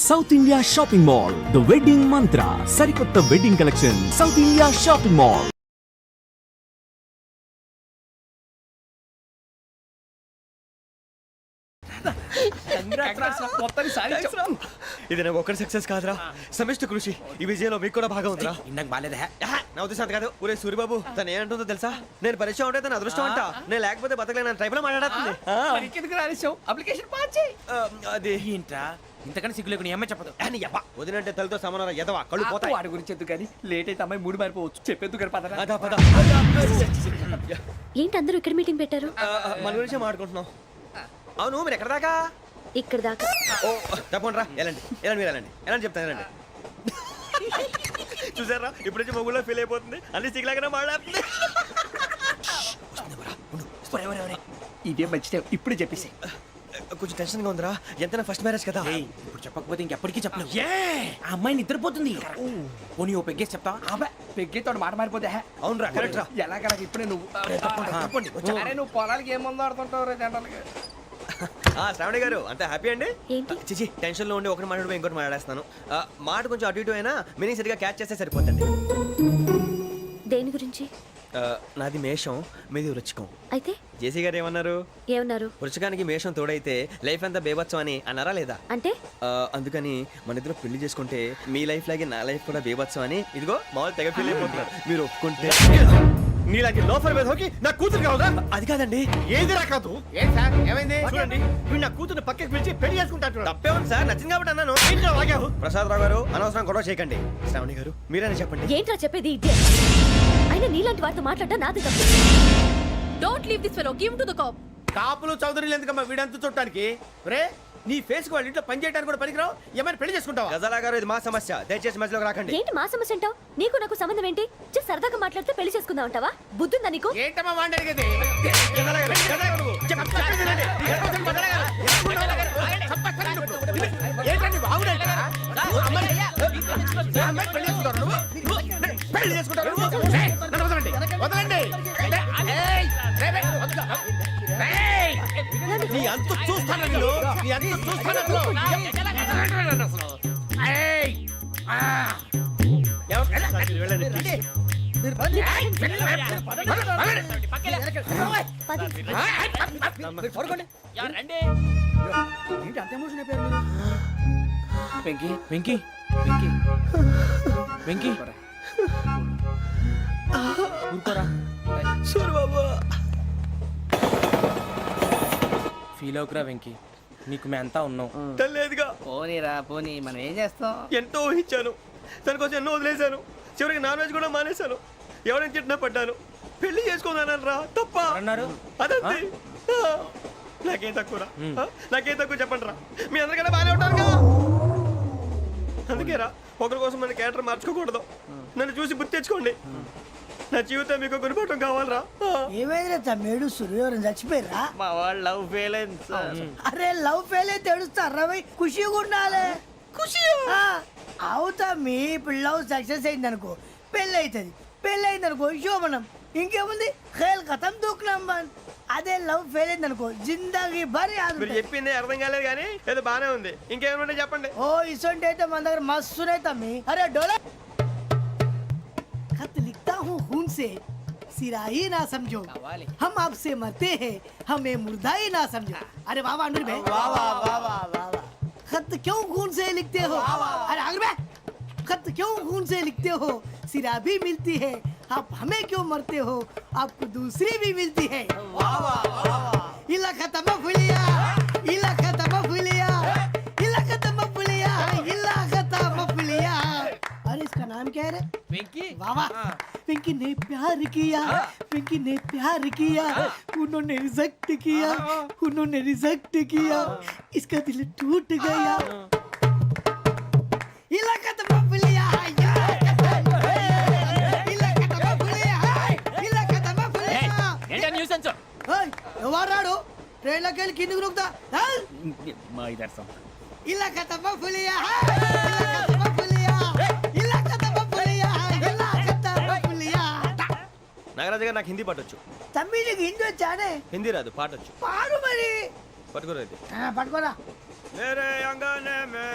South India shopping mall, the wedding మంత్ర, సరికొత్త wedding collection, south India shopping mall. ఇది నాకు ఒక్కడి సక్సెస్ కాదురా, సమిష్టి కృషి. ఈ విజయంలో మీకు కూడా భాగం ఉందిరా. ఇందాక బాలేదా? నా ఉద్దేశం కాదు. ఊరే సూరిబాబు తను ఏమంటుందో తెలుసా? నేను పరిచయం ఉంటే తన అదృష్టం అంట, నేను లేకపోతే బతకలేను ట్రైబ్ లో మాట్లాడుతుంది. అది ఏంట్రా ఇంతకన్నా సిగ్గు లేకుండా ఏమై చెప్పదు. వదినంటే తలతో సమానం ఎదవా, కళ్ళు పోతాయి. వాడి గురించి ఎందుకు కానీ లేట్ అయితే అమ్మాయి మూడు మారిపోవచ్చు. చెప్పేందుకు గారు పద. అదా పద. ఏంటి అందరూ ఇక్కడ మీటింగ్ పెట్టారు? మన గురించే మాట్లాడుకుంటున్నాం. అవును మీరు ఎక్కడ దాకా? ఇక్కడ దాకా. ఓ తప్పకుండా రా, వెళ్ళండి వెళ్ళండి, మీరు వెళ్ళండి వెళ్ళండి, చెప్తాను వెళ్ళండి. చూసారా ఇప్పుడు నుంచి మొగుల్లో ఫీల్ అయిపోతుంది, అన్ని సిగ్లాగానే మాట్లాడుతుంది. ఇదే మంచి టైం, ఇప్పుడు చెప్పేసి. కొంచెం టెన్షన్ గా ఉందిరా, ఎంతైనా ఫస్ట్ మ్యారేజ్ కదా. ఇప్పుడు చెప్పకపోతే ఇంకెప్పటికీ చెప్పలేవు. ఆ అమ్మాయి నిద్రపోతుంది. పోనీ ఓ పెగ్గేసి చెప్తా. పెగ్గితో మాట మారిపోతే అవునురా, కరెక్ట్ రా. ఎలాగలా ఇప్పుడే నువ్వు తప్పండి. అరే నువ్వు పొలాలకి ఏం ముందు ఆడుతుంటావు రే జనరల్గా. శ్రావణి గారు అంతా హ్యాపీ అండి? ఏంటి? చిచి టెన్షన్ లో ఉండి ఒకటి మాట్లాడిపోయి ఇంకోటి మాట్లాడేస్తాను. మాట కొంచెం అటు ఇటు అయినా మీనింగ్ సరిగా క్యాచ్ చేస్తే సరిపోతుంది. దేని గురించి? నాది మేషం, మీది వృచ్చికం. అయితే జేసీ గారు ఏమన్నారు? ఏమన్నారు? వృచ్చికానికి మేషం తోడైతే లైఫ్ అంతా బేబత్సం అని అన్నారా లేదా? అంటే అందుకని మన ఇద్దరు పెళ్లి చేసుకుంటే మీ లైఫ్ లాగే నా లైఫ్ కూడా బేబత్సం అని ఇదిగో మామూలు తెగ ఫీల్ అయిపోతున్నారు. మీరు ఒప్పుకుంటే నీలాంటి లోఫర్ మీద హోకి నా కూతురు కావదా? అది కాదండి. ఏది రాకదు. ఏం సార్ ఏమైంది? చూడండి వీడు నా కూతురు పక్కకి పిలిచి పెళ్లి చేసుకుంటాడు. తప్పే ఉంది సార్, నచ్చింది కాబట్టి అన్నాను. ప్రసాద్ రావు గారు అనవసరం గొడవ చేయకండి. శ్రావణి గారు మీరైనా చెప్పండి. ఏంట్రా చెప్పేది? అయినా నీలాంటి వారితో మాట్లాడటం నాది తప్పు. Don't leave this fellow, give to the cop. కాపులు చౌదరులు ఎందుకమ్మా వీడంతా చూడటానికి? రే నీ ఫేస్ కు వాళ్ళ ఇంట్లో పని చేయడానికి కూడా పనికిరావు. ఏమైనా పెళ్లి చేసుకుంటావా? గజాలా గారు ఇది మా సమస్య, దయచేసి మధ్యలోకి రాకండి. ఏంటి మా సమస్య అంటావు? నీకు నాకు సంబంధం ఏంటి? జస్ట్ సరదాగా మాట్లాడితే పెళ్లి చేసుకుందాం అంటావా? బుద్ధుందా నీకు? ఏంటమ్మా వాడి అడిగేది? ఏంటండి బాగుండండి పెళ్లి చేసుకుంటారు. వదలండి. నీ అంత చూస్తాను, నీ అంత చూస్తాను. వెంకీ వెంకీ వెంకీ వెంకీ ఊరుకోరా. సూరిబాబు ఫీల్ అవుకురా వెంకీ, నీకు మేమంతా ఉన్నాం. తెలియదుగా. పోనీరా పోనీ, మనం ఏం చేస్తాం? ఎంతో ఊహించాను, తన కోసం ఎన్నో వదిలేశాను, చివరికి నాన్ వెజ్ కూడా మానేశాను. ఎవరైనా తిట్టినా పడ్డాను. పెళ్లి చేసుకున్నాను రా, తప్ప అన్నారు. అదంతే. నాకేం తక్కువరా, నాకేం తక్కువ చెప్పండి రా. మీ అందరికన్నా బాగానే ఉంటారు కదా. అందుకేరా ఒకరి కోసం మన క్యారెక్టర్ మార్చుకోకూడదు. నన్ను చూసి గుర్తు తెచ్చుకోండి. నా జీవితం మీకు గురిపటం కావాలరా. ఏమైందిరా తమ్మేడు సూర్యవరం చచ్చిపోయిరా? మా వాళ్ళు లవ్ ఫెయిల్ అయింది సార్. అరే లవ్ ఫెయిల్ అయితే ఏడుస్తారా? ఖుషిగా ఉండాలి. ఖుషి అవుతా. మీ ఇప్పుడు లవ్ సక్సెస్ అయింది అనుకో పెళ్ళి అవుతుంది, పెళ్ళి అయింది అనుకో శోభనం. ఇంకేముంది ఖేల్ కథం దూకునాం బాన్. అదే లవ్ ఫెయిల్ అయింది అనుకో జిందాగీ భారీ. మీరు చెప్పింది అర్థం కాలేదు కానీ ఏదో బానే ఉంది. ఇంకేమైనా చెప్పండి. ఓ ఇసొంటి అయితే మన దగ్గర మస్తున్నాయి తమ్మి. అరే డోలా खत लिखता हूँ खून से, सिरा ही ना समझो, हम आपसे मरते हैं, हमें मुर्दा ही ना समझो. अरे वाह वाह अनुर भाई, वाह वाह वाह वाह वाह. खत क्यों खून से लिखते हो? अरे अनुर भाई, खत क्यों खून से लिखते हो? सिरा भी मिलती है, आप हमें क्यों मरते हो? आपको दूसरी भी मिलती है. वाह वाह वाह. इला खत्म फुलिया, इला खत्म फुलिया, इला खत्म फुलिया, इला खत्म फुलिया. अरे इसका नाम क्या है रे? వెంకీ. वाह वाह. पिंकी ने प्यार किया, पिंकी ने प्यार किया, उन्होंने रिजेक्ट किया, उन्होंने रिजेक्ट किया, इसका दिल टूट गया. इलाका तो बबलिया है, इलाका तो बबलिया है, इलाका तो बबलिया. ఏంటా న్యూసెన్స్? ओए ఎవరు రాడు? ట్రైన్ లోకి వెళ్ళి కిందికి నొక్కుతా. మా ఇదర్సం. इलाका तो बबलिया है, इलाका तो बबलिया, इलाका तो बबलिया है, इलाका तो बबलिया. నాగరాజు గారు నాకు హిందీ పాటొచ్చు. తమ్మి నీకు హిందీ వచ్చానే? హిందీ రాదు, పాటొచ్చు. పాడు మరి. పట్టుకోలేదు. పట్టుకోరా. मेरे अंगने में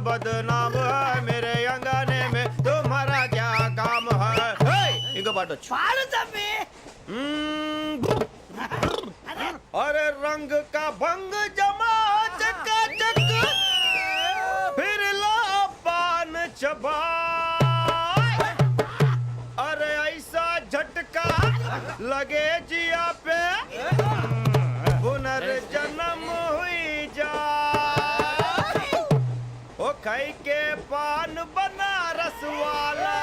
बदनाम है मेरे अंगने में तुम्हारा क्या काम है ఇంకో పాట వచ్చు పాడు తమ్మి अरे रंग का भंग जमा चकाचक फिर ला पान चबा अरे ऐसा झटका लगे जिया पे पुनर्जन्म हुई जा ओ खाई के पान बनारस वाला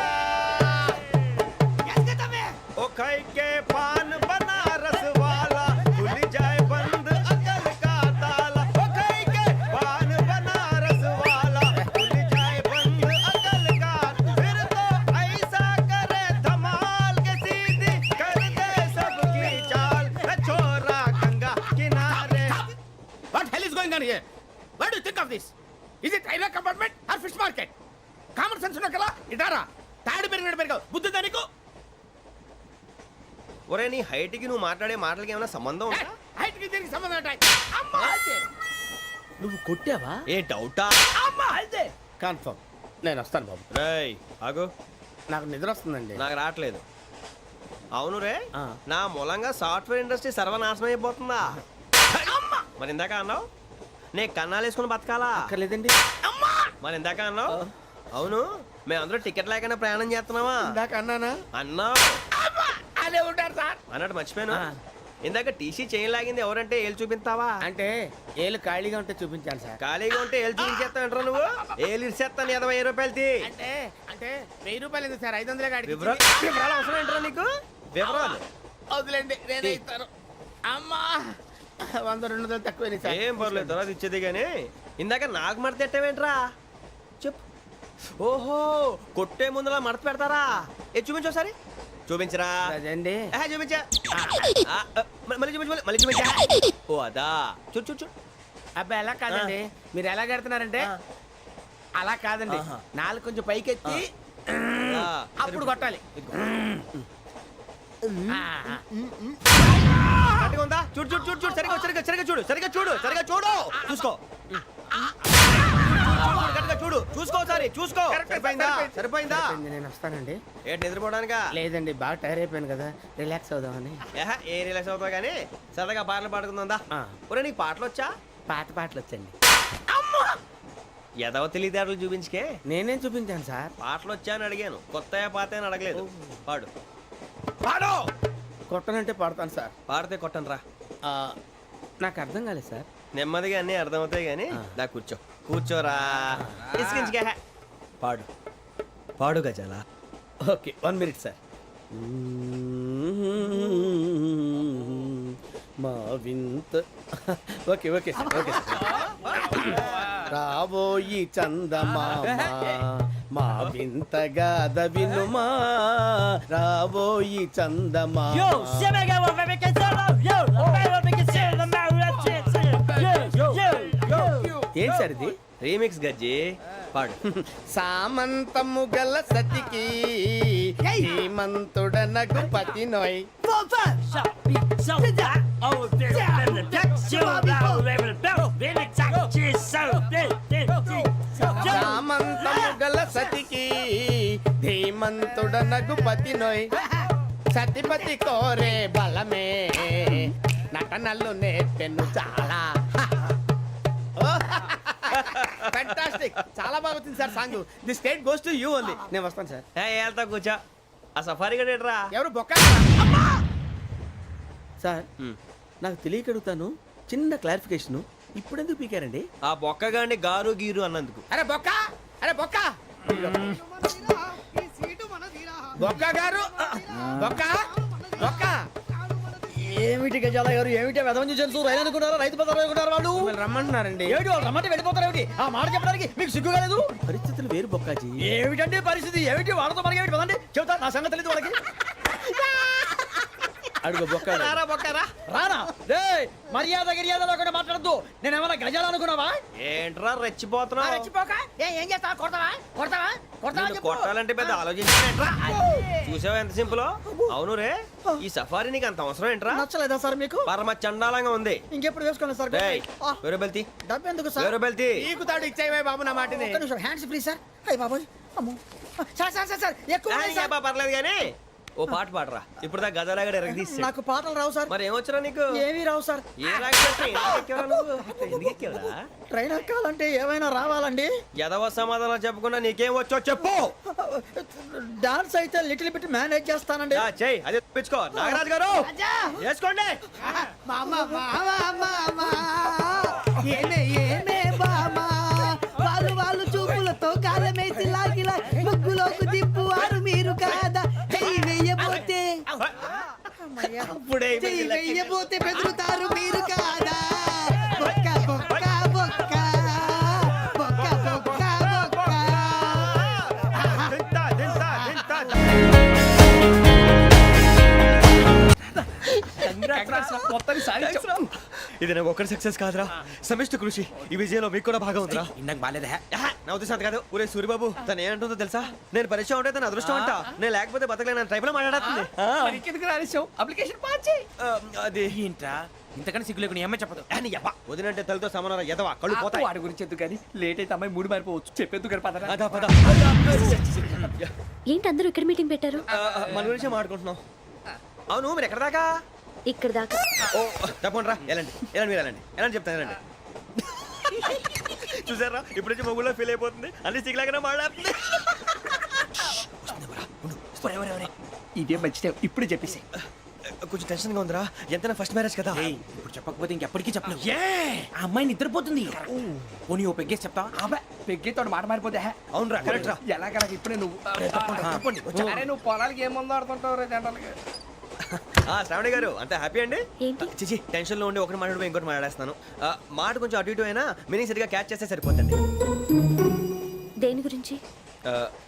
ओ खाई के पान बनारस वाला खुल जाए बंद अकल का ताला ओ खाई के पान बनारस वाला खुल जाए बंद अकल का फिर तो ऐसा करे धमाल के सीधी कर दे सबकी चाल छोरा गंगा किनारे What hell is going on here? What do you think of this? Is it railway compartment or fish market? Common sense ఉన్న కదా ఇటారా తాడు పెరిగినట్టు పెరగవు బుద్ధి దానికి ఒరే నీ హైట్ కి నువ్వు మాట్లాడే మాటలకి ఏమైనా సంబంధం ఉందా హైట్ కి దీనికి సంబంధం ఉంటాయి అమ్మా అయితే నువ్వు కొట్టావా ఏ డౌటా అమ్మా అయితే కన్ఫర్మ్ నేను వస్తాను బాబు రేయ్ ఆగు నాకు నిద్ర వస్తుందండి నాకు రావట్లేదు అవును రే నా మూలంగా సాఫ్ట్వేర్ ఇండస్ట్రీ సర్వనాశనం అయిపోతుందా మరి ఇందాక అన్నావు నే కన్నాలు వేసుకుని బతకాలా అక్కర్లేదండి మరి ఇందాక అన్నావు అవును మేమందరూ టికెట్ లేకుండా ప్రయాణం చేస్తున్నావా ఇందాక అన్నానా అన్నావు అదే ఉంటారు సార్ అన్నట్టు మర్చిపోయాను ఇందాక టీసీ చేయి లాగింది ఎవరంటే ఏళ్ళు చూపిస్తావా అంటే ఏళ్ళు ఖాళీగా ఉంటే చూపించాను సార్ ఖాళీగా ఉంటే ఏళ్ళు చూపించేస్తావు నువ్వు ఏళ్ళు ఇచ్చేస్తాను 20 రూపాయలది అంటే అంటే 1000 రూపాయలు ఎందుకు సార్ 500 కాడికి వివరాలు అవసరం ఏంట్రా నీకు వివరాలు వదిలేండి నేనే ఇస్తాను అమ్మా 100-200 తక్కువ సార్ ఏం పర్లేదు తర్వాత ఇచ్చేది కానీ ఇందాక నాకు మడత ఎట్టవేంట్రా చెప్పు ఓహో కొట్టే ముందులా మడత పెడతారా ఏ చూపించు ఒకసారి చూపించరా అదండి చూపించా మళ్ళీ చూపించు మళ్ళీ చూపించా ఓ అదా చూడు చూడు చూడు అబ్బాయి ఎలా కాదండి మీరు ఎలా కడుతున్నారంటే అలా కాదండి నాలుగు కొంచెం పైకెత్తి అప్పుడు కొట్టాలి కరెక్ట్గా ఉందా చూడు చూడు చూడు చూడు సరిగా సరిగా సరిగా చూడు సరిగా చూడు సరిగా చూడు చూసుకో కరెక్ట్గా చూడు చూసుకో ఒకసారి చూసుకో సరిపోయిందా సరిపోయిందా నేను వస్తానండి ఏంటి నిద్రపోవడానికా లేదండి బాగా టైర్ అయిపోయాను కదా రిలాక్స్ అవుదామని ఏ రిలాక్స్ అవుతావు కానీ సరదాగా పాటలు పాడుకుందా ఒరే నీకు పాటలు వచ్చా పాత పాటలు వచ్చండి ఎదవ తెలివితేటలు చూపించుకే నేనేం చూపించాను సార్ పాటలు వచ్చా అని అడిగాను కొత్త పాత అని అడగలేదు పాడు పాడు కొట్టనంటే పాడతాను సార్ పాడితే కొట్టను రా నాకు అర్థం కాలేదు సార్ నెమ్మదిగా అన్నీ అర్థమవుతాయి కానీ దా కూర్చో కూర్చోరా ఇసుకించుకే పాడు పాడు గజాల ఓకే 1 మినిట్ సార్ మా వింత ఓకే ఓకే సార్ ఓకే రాబోయి చందమామ మా వింతగా వినుమా రాబోయి చందమామ ఏం సార్ ఇది రీమిక్స్ గజ్జి పాడు సామంతము గల సతికి హేమంతుడనగు పతి నోయ్ సామంతము గల సతికి ధీమంతుడనగు పతి నోయ్ సతిపతి కోరే బలమే నటనలు నేర్పెను చాలా ఫ్యాంటాస్టిక్ చాలా బాగా వచ్చింది sir song the state goes to you only నేను వస్తాను సార్ వెళ్తా కూర్చో ఆ సఫారీ గడేట్రా ఎవరు బొక్క సార్ నాకు తెలియక అడుగుతాను చిన్న క్లారిఫికేషన్ ఇప్పుడు ఎందుకు పీకారండి ఆ బొక్కగాండి గారు గీరు అన్నందుకు అరే బొక్క అరే బొక్క బొక్క గారు బొక్క బొక్క ఏమిటి గజాల గారు ఏమిటి వెదవం చూసాను రైలు అనుకున్నారా రైతు బజార్ అనుకున్నారు వాళ్ళు మిమ్మల్ని రమ్మంటున్నారండి ఏమిటి వాళ్ళు రమ్మంటే వెళ్ళిపోతారు ఏమిటి ఆ మాట చెప్పడానికి మీకు సిగ్గు కాలేదు పరిస్థితులు వేరు బొక్కాజీ ఏమిటండి పరిస్థితి ఏమిటి వాళ్ళతో మనకి ఏమిటి పదండి చెబుతా నా సంగతి తెలియదు వాళ్ళకి అడుగు బొక్క రారా బొక్కరా. రానా రే మర్యాద గిర్యాద లేకుండా మాట్లాడద్దు నేను ఏమైనా గజాలు అనుకున్నావా ఏంట్రా రెచ్చిపోతున్నావు? రెచ్చిపోక ఏం చేస్తావా కొడతావా కొడతావా కొడతావా నిన్ను చెప్పు. కొట్టాలంటే పెద్ద ఆలోచించానేంట్రా? చూసావా ఎంత సింపుల్? అవును రే, ఈ సఫారీ నీకు అంత అవసరం ఏంట్రా? నచ్చలేదా సార్ మీకు పరమ చండాలంగా ఉంది. ఇంకెప్పుడు వేసుకోండి సార్ డేయ్, ఆ, వేరే బెల్తి, డబ్బు ఎందుకు సార్ వేరే బెల్తి. నీకు తాడు ఇచ్చేవే బాబు నా మాటని. ఒక్క నిమిషం హ్యాండ్స్ ఫ్రీ సార్ అయ్యి బాబోయ్ అమ్మో సార్ సార్ సార్ సార్ ఎక్కువ ఉన్నాయి సార్. పర్లేదు కానీ ఓ పాట పాడరా. ఇప్పుడు దా గదలాగడ ఎరగ తీసి. నాకు పాటలు రావు సార్ మరి ఏమొచ్చరా నీకు? ఏమీ రావు సార్ ఏ రాకపోతే ఎందుకు ఎక్కేవరా నువ్వు? ఎందుకు ఎక్కేవరా? ట్రైన్ ఎక్కాలంటే ఏమైనా రావాలండి ఎదవ సమాధానం చెప్పకుండా నీకేం వచ్చో చెప్పు. డాన్స్ అయితే లిటిల్ బిట్ మేనేజ్ చేస్తానండి చెయ్యి అదే తెప్పించుకో. నాగరాజు గారు వేసుకోండి. మామా మామా మామా ఏమే ఏమే బామా వాళ్ళు చూపులతో కాలమేసి లాగిలా ముగ్గులోకి దిప్పువారు మీరు కాదా చెయ్యి వెయ్యబోతే అప్పుడే చెయ్యి వెయ్యబోతే బెదురుతారు మీరు కాదా బొక్క బొక్క బొక్క బొక్క బొక్క బొక్క దింతా, దింతా, దింతా. ఇది నాకు ఒక్కరి సక్సెస్ కాదురా, సమిష్టి కృషి. ఈ విజయంలో మీకు కూడా భాగం ఉందిరా. నాకు బాలేదా? నా ఉద్దేశం కాదు. ఊరే సూరిబాబు తను ఏమంటుందో తెలుసా? నేను పరిచయం ఉంటే తన అదృష్టం అంట. నేను లేకపోతే బతకలేను టైప్ లో మాట్లాడుతుంది. అప్లికేషన్ పాస్ చేయి. అది ఏంట్రా ఇంతకన్నా సిగ్గు లేకుండా ఏమై చెప్పదు. అని యబ్బా, వదినంటే తలతో సమానం ఎదవా, కళ్ళు పోతాయి. వాడి గురించి ఎందుకు కానీ లేట్ అయితే అమ్మాయి మూడు మారిపోవచ్చు. చెప్పేందుకు కానీ పదరా. అదా పద. ఏంటి అందరూ ఇక్కడ మీటింగ్ పెట్టారు? మన గురించి మాట్లాడుకుంటున్నాం. అవును మీరు ఎక్కడ దాకా? ఇక్కడ దాకా. ఓ తప్పకుండా రా, వెళ్ళండి వెళ్ళండి, మీరు వెళ్ళండి వెళ్ళండి, చెప్తాను వెళ్ళండి. చూసారా ఇప్పుడు నుంచి మొగుల్లో ఫీల్ అయిపోతుంది, అన్ని సిగ్లాగానే మాట్లాడుతుంది. ఇదే మంచి టైం. ఇప్పుడు చెప్పేసి కొంచెం టెన్షన్ గా ఉందిరా, ఎంతైనా ఫస్ట్ మ్యారేజ్ కదా. ఇప్పుడు చెప్పకపోతే ఇంకెప్పటికీ చెప్పలేవు. ఆ అమ్మాయి నిద్రపోతుంది. పోనీ ఓ పెగ్గేసి చెప్తావా? అబ్బా పెగ్గేతో మాట మారిపోతే అవునరా, కరెక్ట్ రా. ఎలాగలా ఇప్పుడే నువ్వు తప్పండి. అరే నువ్వు పొలాలకి ఏం ముందు ఆడుతుంటావు రే జనరల్గా. శ్రావణి గారు అంత హ్యాపీ అండి? ఏంటి? చిచి టెన్షన్ లో ఉండి ఒకటి మాట్లాడిపోయి ఇంకోటి మాట్లాడేస్తున్నాను. మాట కొంచెం అటు ఇటు అయినా మీనింగ్ సరిగా క్యాచ్ చేస్తే సరిపోతుంది. దేని గురించి?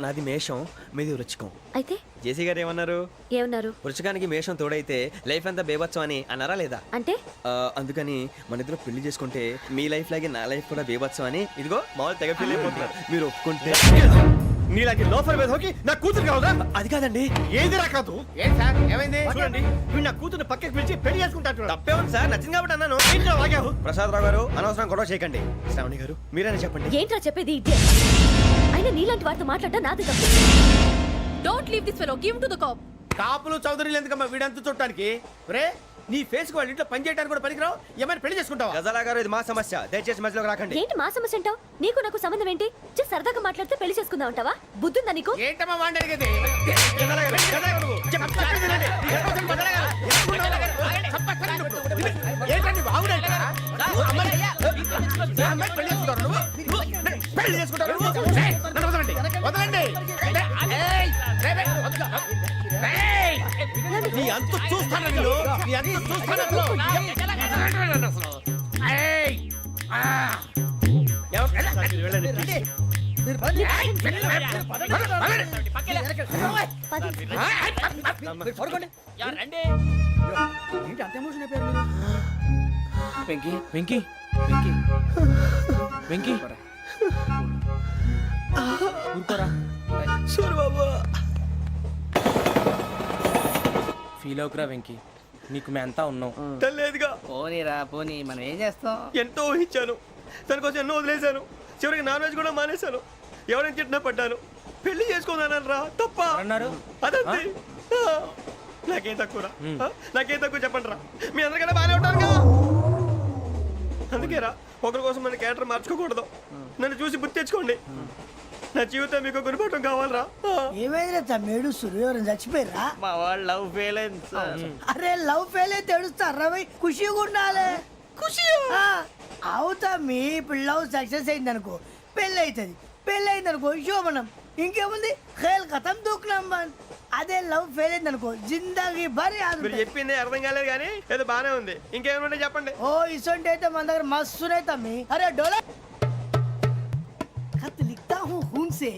నాది మేషం, మీది వృచ్చికం. అయితే జేసీ గారు ఏమన్నారు? ఏమన్నారు? వృచ్చికానికి మేషం తోడైతే లైఫ్ అంతా బేబత్సం అని అన్నారా లేదా? అంటే అందుకని మన ఇద్దరు పెళ్లి చేసుకుంటే మీ లైఫ్ లాగే నా లైఫ్ కూడా బేబత్సం అని ఇదిగో మామూలు తెగ ఫీల్ అయిపోతున్నారు. మీరు ఒప్పుకుంటే నీలాంటి లోఫర్ మీద హోకి నా కూతురు కావదా? అది కాదండి. ఏది రాకాదు. ఏం సార్ ఏమైంది? చూడండి వీడు నా కూతురు పక్కకి పిలిచి పెళ్లి చేసుకుంటాడు. తప్పే ఉంది సార్, నచ్చింది కాబట్టి అన్నాను. ఏంటో వాగావు? ప్రసాద్ రావు గారు అనవసరం గొడవ చేయకండి. శ్రావణి గారు మీరైనా చెప్పండి. ఏంట్రా చెప్పేది? ఇదే అయినా నీలాంటి వారితో మాట్లాడటం నాది తప్పు. Don't leave this fellow, give to the cop. కాపులు చౌదరులు ఎందుకమ్మా వీడంతా చూడటానికి? రే నీ ఫేస్ కు వాళ్ళ ఇంట్లో పని చేయడానికి కూడా పనికిరావు. ఏమైనా పెళ్లి చేసుకుంటావా? గజాలా గారు ఇది మా సమస్య, దయచేసి మధ్యలోకి రాకండి. ఏంటి మా సమస్య అంటావు? నీకు నాకు సంబంధం ఏంటి? జస్ట్ సరదాగా మాట్లాడితే పెళ్లి చేసుకుందాం అంటావా? బుద్ధుందా నీకు? ఏంటమ్మా వాడిని అడిగేది? ఏంటండి బాగుండంట? పెళ్లి చేసుకుంటారు నువ్వు? పెళ్లి చేసుకుంటారు నువ్వు? ఏయ్, నన్ను వదలండి, వదలండి. ఏయ్, ఏయ్, నీ అంత చూస్తాను వీళ్ళు, నీ అంత చూస్తాను అసలు. ఏయ్, ఆ. వెళ్ళండి. పది. ఏంటి అంత ఎమోషన్ అయిపోయారు మీరు? వెంకీ వెంకీ వెంకీ వెంకీ ఊరుకోరా. సూరిబాబు ఫీల్ అవుకురా వెంకీ, నీకు మేమంతా ఉన్నాం. తెలియదుగా, పోనీరా పోనీ మనం ఏం చేస్తాం? ఎంతో ఊహించాను, తన కోసం ఎన్నో వదిలేశాను, చివరికి నాన్ వెజ్ కూడా మానేశాను. ఎవరైనా తిట్టినా పడ్డాను. పెళ్లి చేసుకుందానని రా తప్ప అన్నారు. అదంతే. నాకేం తక్కువరా? నాకేం తక్కువ చెప్పండి రా. మీ అందరికన్నా బాగానే ఉంటారు కదా. అందుకే రా, ఒకరి కోసం మన క్యారెక్టర్ మార్చుకోకూడదు. నన్ను చూసి గుర్తు తెచ్చుకోండి. నా జీవితం మీకు గురిపటం కావాలరా. ఏమైనా తమ్మేడు సూర్యవరం చచ్చిపోయిరా? మా వాళ్ళు లవ్ ఫెయిల్ అయింది సార్. అరే లవ్ ఫెయిల్ అయితే ఏడుస్తారా భయ్? ఖుషిగా ఉండాలి. ఖుషి అవుతా మీ ఇప్పుడు లవ్ సక్సెస్ అయింది అనుకో పెళ్ళి అవుతుంది. పెళ్ళి అయింది అనుకో శోభనం. ఇంకేముంది ఖేల్ కథం దూకునాం బాన్. అదే లవ్ ఫెయిల్ అయింది అనుకో జిందాగీ భారీ మీరు చెప్పింది అర్థం కాలేదు కానీ ఏదో బాగానే ఉంది. ఇంకేమైనా చెప్పండి. ఓ ఇసొంటి అయితే మన దగ్గర మస్తునే తమ్మి. అరే డోలా खत लिखता हूँ खून से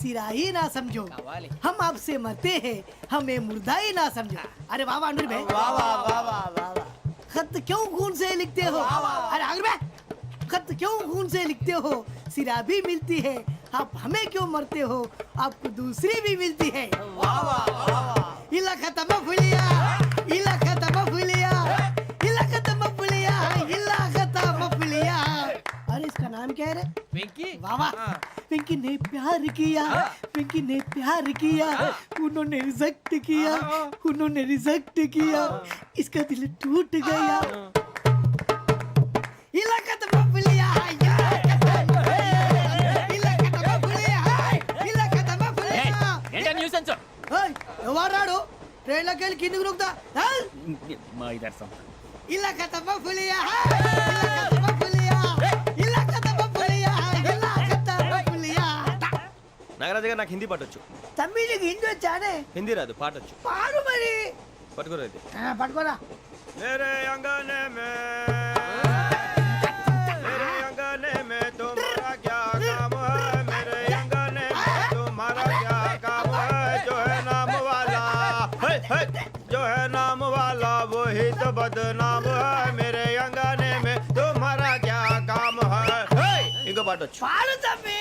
सिराही ना समझो हम आपसे मरते हैं हमें मुर्दाई ना समझो अरे वाह वाह अनुर भाई वाह वाह वाह वाह वाह वाह खत क्यों खून से लिखते हो अरे अनुर भाई खत क्यों खून से लिखते हो सिरा भी मिलती है आप हमें क्यों मरते हो आपको दूसरी भी मिलती है इला खत्म फुलिया इला खत्म फुलिया इला खत्म फुलिया इला खत्म फुलिया अरे इसका नाम क्या है रे వెంకీ वाह वाह पिंकी ने प्यार किया पिंकी ने प्यार किया उन्होंने रिजेक्ट किया उन्होंने रिजेक्ट किया इसका दिल टूट गया इलाका तो बबलिया इलाका तो बबलिया इलाका तो बबलिया ఏంటా న్యూసెన్స్ ओए ఎవరాడు ట్రైన్ లోకి వెళ్ళి కిందికి రుకుతా మా ఇదర్సం ఇలాకా तो बबलिया इलाका तो बबलिया इलाका तो बबलिया इलाका तो बबलिया నాగరాజు గారు నాకు హిందీ పాటొచ్చు. తమ్మి నీకు హిందీ వచ్చానే హిందీ రాదు, పాటొచ్చు. పాడు మరి పట్టుకోరైతే. పట్టుకోరా मेरे अंगने में तुम्हारा क्या काम है मेरे अंगने में तुम्हारा क्या काम है जो है नाम वाला जो है नाम वाला वही तो बदनाम है मेरे अंगने में तुम्हारा क्या काम है ఇంకో పాటొచ్చు. పాడు తమ్మి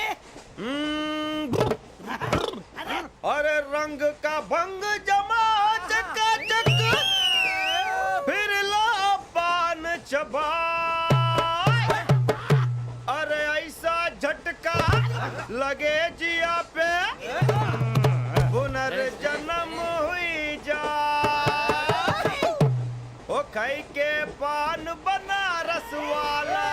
अरे रंग का भंग जमा चकाचक फिर ला पान चबा अरे ऐसा झटका लगे जिया पे पुनर्जन्म हुई जा ओ खाई के पान बनारस वाला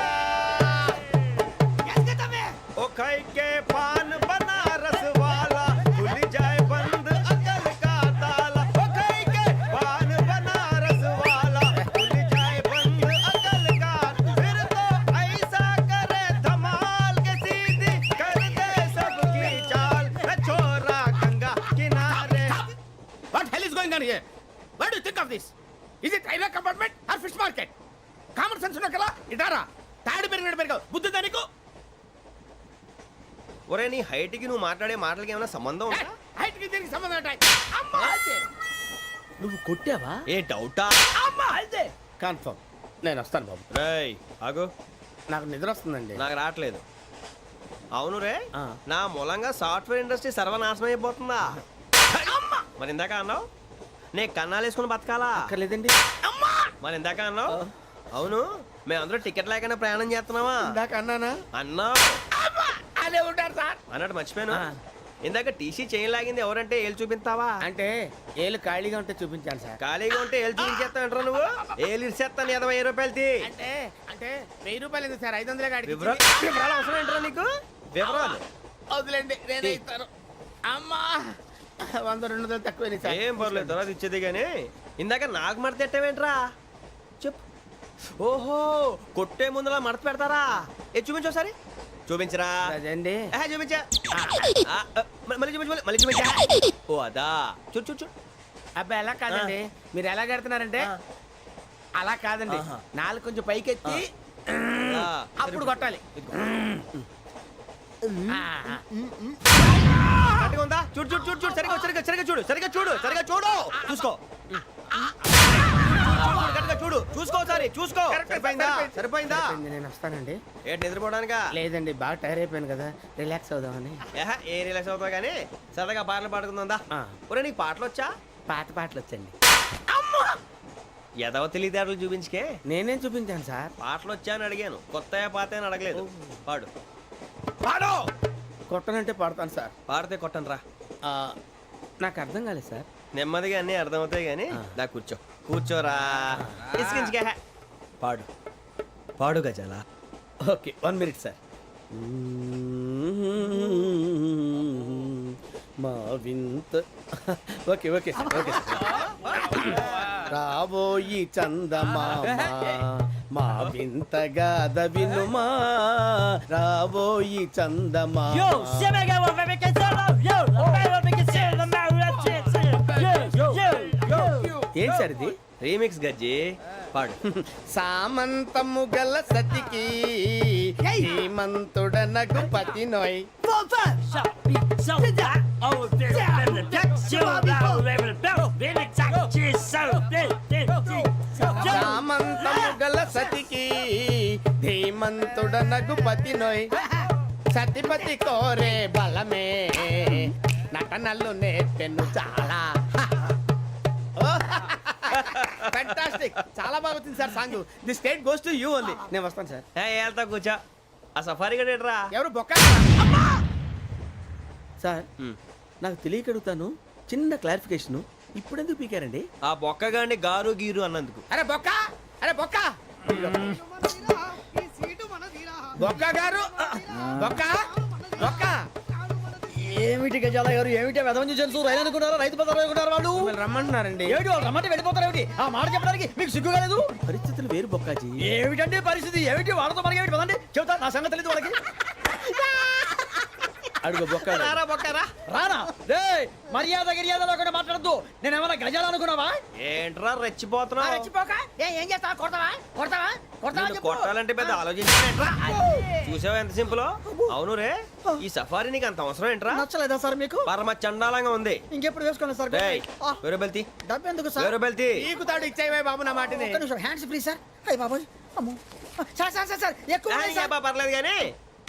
ओ खाई के पान बनारस वाला खुल जाए बंद अकल का ताला ओ खाई के पान बनारस वाला खुल जाए बंद अकल का फिर तो ऐसा करे धमाल के सीधी कर दे सबकी चाल छोरा गंगा किनारे What hell is going on here? What do you think of this? Is it railway compartment or fish market? Common sense ఉన్న కదా ఇటారా తాడి పెరిగినట్టు పెరగవు బుద్ధి దానికి ఒరే నీ హైట్ కి నువ్వు మాట్లాడే మాటలకి ఏమైనా సంబంధం ఉందా? హైట్ కి దీనికి సంబంధం ఉంటాయి అమ్మా అదే నువ్వు కొట్టావా ఏ డౌటా? అమ్మా అదే కన్ఫర్మ్ నేను వస్తాను బాబు రేయ్ ఆగు, నాకు నిద్ర వస్తుందండి నాకు రావట్లేదు. అవును రే, ఆ. నా మూలంగా సాఫ్ట్వేర్ ఇండస్ట్రీ సర్వనాశనం అయిపోతుందా? మరి ఇందాక అన్నావు నే కన్నాలు వేసుకుని బతకాలా? అక్కర్లేదండి అమ్మా మరి ఇందాక అన్నావు అవును మేమందరూ టికెట్ లేకుండా ప్రయాణం చేస్తున్నావా ఇందాక అన్నానా అన్నావు. అమ్మా అదే ఉంటారు సార్ అన్నట్టు మర్చిపోయాను. ఆ. ఇందాక టీసీ చైన్ లాగింది ఎవరంటే ఏళ్ళు చూపిస్తావా? అంటే ఏళ్ళు ఖాళీగా ఉంటే చూపించాను సార్ ఖాళీగా ఉంటే ఏళ్ళు చూపించేస్తావు నువ్వు. ఏళ్ళు ఇచ్చేస్తాను 20 రూపాయలది. అంటే అంటే 1000 రూపాయలు ఎందుకు సార్ 500 కాడికి వివరాలు అవసరం ఏంట్రా నీకు? వివరాలు వదిలేండి నేనే ఇస్తాను అమ్మా 100-200 తక్కువ సార్ ఏం పర్లేదు, తర్వాత ఇచ్చేది కానీ ఇందాక నాకు మడత ఎట్టవేంట్రా చెప్పు. ఓహో, కొట్టే ముందులా మడత పెడతారా? ఏ చూపించు ఒకసారి. చూపించరా? అదండి చూపించా. మళ్ళీ చూపించు, మళ్ళీ చూపించా. ఓ అదా, చూడు చూడు చూడు. అబ్బాయి ఎలా కాదండి మీరు ఎలా కడుతున్నారంటే అలా కాదండి ఆహా. నాలుగు కొంచెం పైకెత్తి ఆ, అప్పుడు కొట్టాలి ఆ, కరెక్ట్గా ఉందా? చూడు చూడు చూడు చూడు, సరిగా సరిగా సరిగా చూడు, సరిగా చూడు, సరిగా చూడు, చూసుకో. కరెక్ట్గా చూడు, చూసుకో ఒకసారి, చూసుకో. సరిపోయిందా? సరిపోయిందా? సరిపోయింది, నేను వస్తానండి ఏంటి నిద్రపోవడానికా? లేదండి బాగా టైర్ అయిపోయాను కదా రిలాక్స్ అవుదామని ఏ రిలాక్స్ అవుతావు కానీ సరదాగా పాటలు పాడుకుందా? ఆ. ఒరే నీకు పాటలు వచ్చా? పాత పాటలు వచ్చండి ఎదవ తెలివితేటలు చూపించుకే. నేనేం చూపించాను సార్ పాటలు వచ్చా అని అడిగాను, కొత్త పాత అని అడగలేదు. పాడు పాడు కొట్టనంటే పాడతాను సార్ పాడితే కొట్టను రా. నాకు అర్థం కాలేదు సార్ నెమ్మదిగా అన్నీ అర్థమవుతాయి కానీ దా కూర్చో. కూర్చోరా, ఇసుకించుకే. పాడు పాడు గజాల. ఓకే 1 మినిట్ సార్ మా వింత ఓకే ఓకే సార్ ఓకే రాబోయి చందమామ మా వింతగా వినుమా రాబోయి చందమామ ఏంటి సార్ ఇది రీమిక్స్ గజ్జి. పాడు. సామంతము గల సతికి ధీమంతుడనగు పతి నోయ్. సామంతము గల సతికి ధీమంతుడనగు పతి నోయ్. సతిపతి కోరే బలమే నటనలు నేర్పెను చాలా. ఫ్యాంటాస్టిక్, చాలా బాగా వచ్చింది sir song. The state goes to you only. నేను వస్తాను సార్. వెళ్తా కూర్చో. ఆ సఫారీ గడేట్రా. ఎవరు బొక్క సార్? నాకు తెలియక అడుగుతాను, చిన్న క్లారిఫికేషన్. ఇప్పుడు ఎందుకు పీకారండి? ఆ బొక్కగాండి గారు గీరు అన్నందుకు. అరే బొక్క, అరే బొక్క, బొక్క గారు, బొక్క బొక్క. ఏమిటి గజాల గారు, ఏమిటి వెదవం చూసాను రైలు అనుకున్నారా, రైతు బజార్ అనుకున్నారా వాళ్ళు? మిమ్మల్ని రమ్మంటున్నారండి. ఏమిటి వాళ్ళు రమ్మంటే వెళ్ళిపోతారు ఏమిటి? ఆ మాట చెప్పడానికి మీకు సిగ్గు కాలేదు? పరిస్థితులు వేరు బొక్కాజీ. ఏమిటండి పరిస్థితి, ఏమిటి వాళ్ళతో మనకి ఏమిటి పదండి చెబుతా, నా సంగతి తెలియదు వాళ్ళకి. అడుగు బొక్క. రారా బొక్కరా. రానా రే, మర్యాద గిర్యాద లేకుండా మాట్లాడద్దు. నేను ఏమన్నా గజాలు అనుకున్నావా? ఏంట్రా రెచ్చిపోతున్నావు? ఏం చేస్తా, కొడతావా కొడతావా కొడతావా నిన్ను చెప్పు. కొట్టాలంటే పెద్ద ఆలోచించానేంట్రా. చూసావా ఎంత సింపుల్. అవును రే, ఈ సఫారీ నీకు అంత అవసరం ఏంట్రా? నచ్చలేదా సార్ మీకు? పరమ చండాలంగా ఉంది. ఇంకెప్పుడు వేసుకోండి సార్. డేయ్, వేరే బెల్తి, డబ్బు ఎందుకు సార్? వేరే బెల్తి. నీకు తాడు ఇచ్చాయి బాబు నా మాటని. ఒక్క నిమిషం, హ్యాండ్స్ ఫ్రీ సార్. అయ్య బాబోయ్, అమ్మో. సార్ సార్ సార్ సార్ ఎక్కువ ఉన్నాయి సార్. పర్లేదు కానీ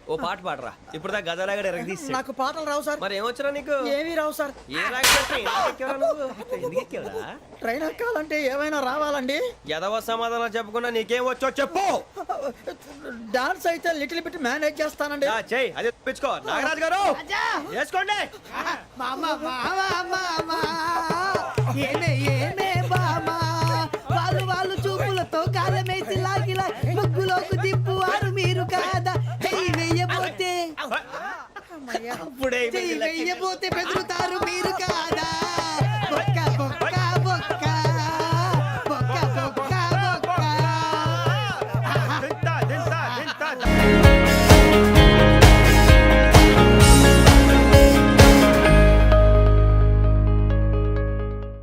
ఓ పాట పాడరా. ఇప్పుడు దా గదలాగడ ఎరగదీసి. నాకు పాటలు రావు సార్. మరి ఏమొచ్చరా నీకు? ఏమీ రావు సార్. ఏ రాకపోతే ఎందుకు ఎక్కేవరా నువ్వు? ఎందుకు ఎక్కేవరా? ట్రైన్ ఎక్కాలంటే ఏమైనా రావాలండి. ఎదవ సమాధానం చెప్పకుండా నీకేం వచ్చో చెప్పు. డాన్స్ అయితే లిటిల్ బిట్ మేనేజ్ చేస్తానండి. చెయ్యి, అదే తెప్పించుకో. నాగరాజు గారు వేసుకోండి. మామా మామా మామా ఏనే ఏనే బామా వాళ్ళు చూపులతో కాలమేసి లాగిలా ముగ్గులోకి తిప్పువారు మీరు కాదా. చెయ్యి వెయ్యబోతే అప్పుడే చెయ్యి వెయ్యబోతే బెదురుతారు